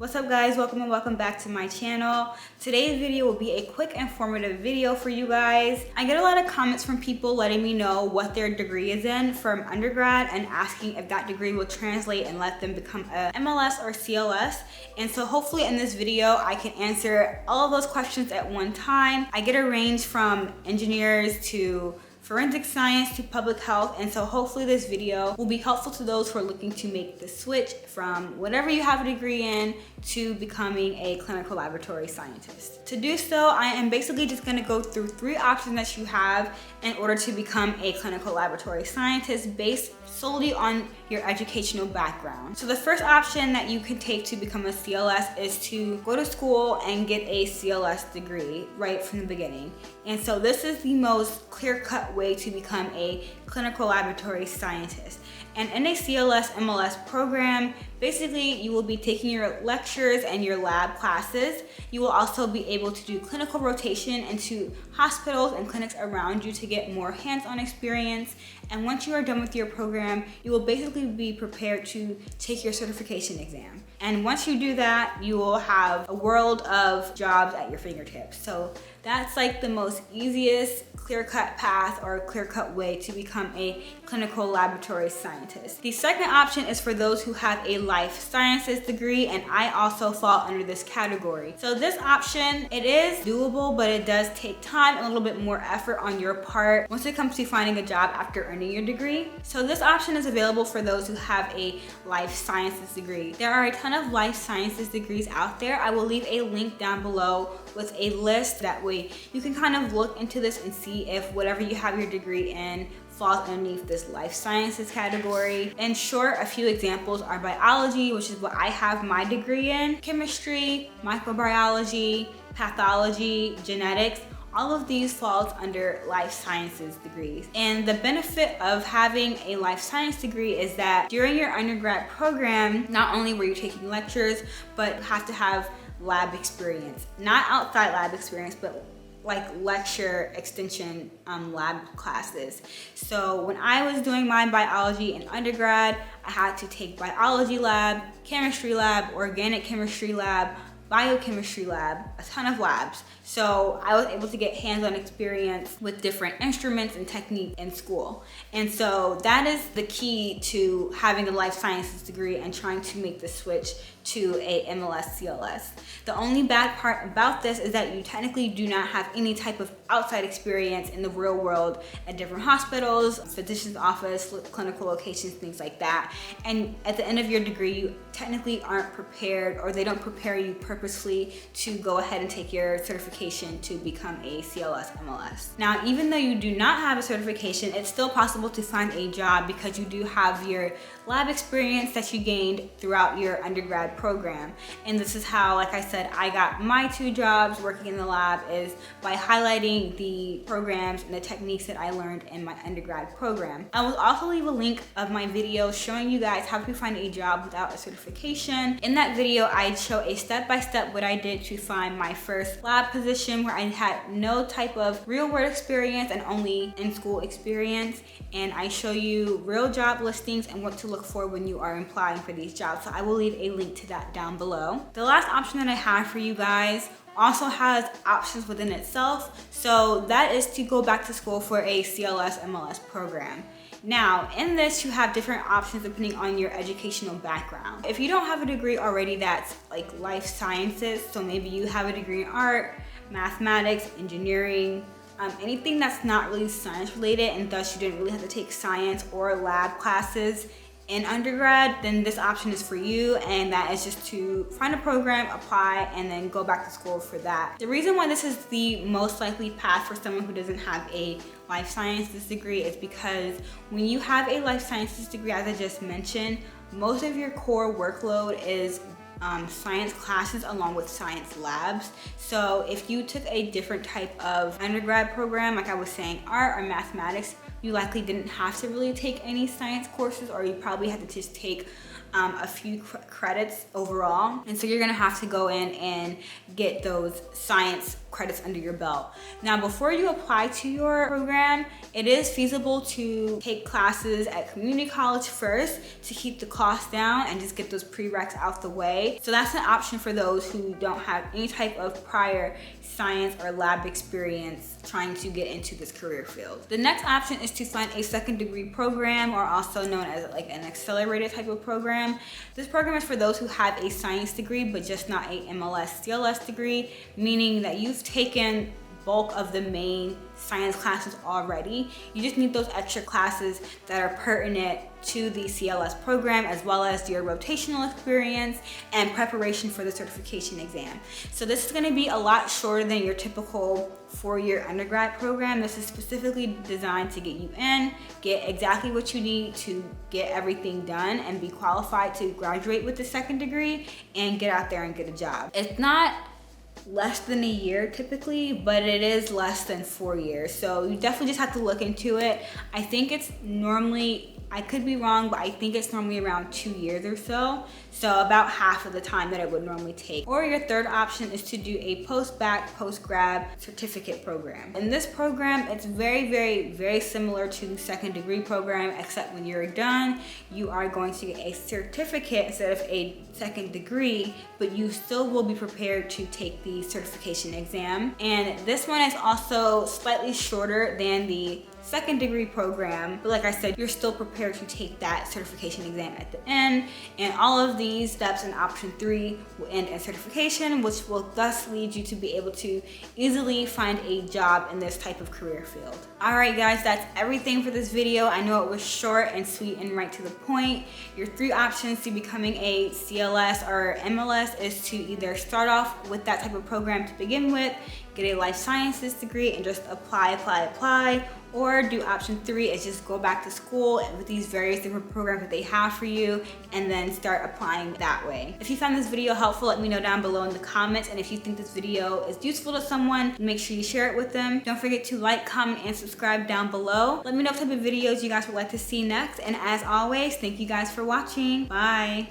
What's up guys, welcome and welcome back to my channel. Today's video will be a quick informative video for you guys. I get a lot of comments from people letting me know what their degree is in from undergrad and asking if that degree will translate and let them become a MLS or CLS. And so hopefully in this video I can answer all of those questions at one time. I get a range from engineers to forensic science to public health, and so hopefully this video will be helpful to those who are looking to make the switch from whatever you have a degree in to becoming a clinical laboratory scientist. To do so, I am basically just going to go through 3 options that you have in order to become a clinical laboratory scientist based solely on your educational background. So the first option that you can take to become a CLS is to go to school and get a CLS degree right from the beginning. And so this is the most clear-cut way to become a clinical laboratory scientist. And in a CLS MLS program, basically you will be taking your lectures and your lab classes. You will also be able to do clinical rotation into hospitals and clinics around you to get more hands-on experience. And once you are done with your program, you will basically be prepared to take your certification exam. And once you do that, you will have a world of jobs at your fingertips. So that's like the most easiest clear-cut path or clear-cut way to become a clinical laboratory scientist. The second option is for those who have a life sciences degree, and I also fall under this category. So this option, it is doable, but it does take time and a little bit more effort on your part once it comes to finding a job after earning your degree. So this option is available for those who have a life sciences degree. There are a ton of life sciences degrees out there. I will leave a link down below with a list. That way you can kind of look into this and see if whatever you have your degree in falls underneath this life sciences category. In short, a few examples are biology, which is what I have my degree in, chemistry, microbiology, pathology, genetics. All of these falls under life sciences degrees. And the benefit of having a life science degree is that during your undergrad program, not only were you taking lectures, but you have to have lab experience. Not outside lab experience, but like lecture extension lab classes. So when I was doing my biology in undergrad, I had to take biology lab, chemistry lab, organic chemistry lab, biochemistry lab, a ton of labs. So I was able to get hands-on experience with different instruments and techniques in school. And so that is the key to having a life sciences degree and trying to make the switch to a MLS CLS. The only bad part about this is that you technically do not have any type of outside experience in the real world at different hospitals, physician's office, clinical locations, things like that. And at the end of your degree, you technically aren't prepared, or they don't prepare you purposefully to go ahead and take your certification to become a CLS MLS. Now, even though you do not have a certification, it's still possible to find a job because you do have your lab experience that you gained throughout your undergrad program. And this is how, like I said, I got my 2 jobs working in the lab, is by highlighting the programs and the techniques that I learned in my undergrad program. I will also leave a link of my video showing you guys how to find a job without a certification. In that video, I show a step-by-step what I did to find my first lab position where I had no type of real-world experience and only in-school experience. And I show you real job listings and what to look for when you are applying for these jobs. So I will leave a link to that down below. The last option that I have for you guys also has options within itself. So that is to go back to school for a CLS MLS program. Now, in this, you have different options depending on your educational background. If you don't have a degree already that's like life sciences, so maybe you have a degree in art, mathematics, engineering, anything that's not really science related, and thus you didn't really have to take science or lab classes in undergrad, then this option is for you, and that is just to find a program, apply, and then go back to school for that. The reason why this is the most likely path for someone who doesn't have a life sciences degree is because when you have a life sciences degree, as I just mentioned, most of your core workload is science classes along with science labs. So if you took a different type of undergrad program, like I was saying, art or mathematics, you likely didn't have to really take any science courses, or you probably had to just take a few credits overall. And so you're gonna have to go in and get those science credits under your belt. Now, before you apply to your program, it is feasible to take classes at community college first to keep the cost down and just get those prereqs out the way. So that's an option for those who don't have any type of prior science or lab experience trying to get into this career field. The next option is to find a second degree program, or also known as like an accelerated type of program. This program is for those who have a science degree but just not a MLS CLS degree, meaning that you've taken bulk of the main science classes already. You just need those extra classes that are pertinent to the CLS program, as well as your rotational experience and preparation for the certification exam. So this is going to be a lot shorter than your typical 4-year undergrad program. This is specifically designed to get you in, get exactly what you need to get everything done and be qualified to graduate with the second degree and get out there and get a job. It's not less than a year typically, but it is less than 4 years. So you definitely just have to look into it. I think it's normally, I could be wrong, but I think it's normally around 2 years or so. So about half of the time that it would normally take. Or your third option is to do a post-bac, post-grad certificate program. In this program, it's very similar to the second degree program, except when you're done, you are going to get a certificate instead of a second degree, but you still will be prepared to take the certification exam. And this one is also slightly shorter than the second degree program, but like I said, you're still prepared to take that certification exam at the end, and all of these steps in option 3 will end in certification, which will thus lead you to be able to easily find a job in this type of career field. All right guys, that's everything for this video. I know it was short and sweet and right to the point. Your 3 options to becoming a CLS or MLS is to either start off with that type of program to begin with, get a life sciences degree and just apply, or do option 3 is just go back to school with these various different programs that they have for you and then start applying that way. If you found this video helpful, let me know down below in the comments, and if you think this video is useful to someone, make sure you share it with them. Don't forget to like, comment, and subscribe down below. Let me know what type of videos you guys would like to see next, and as always, thank you guys for watching. Bye.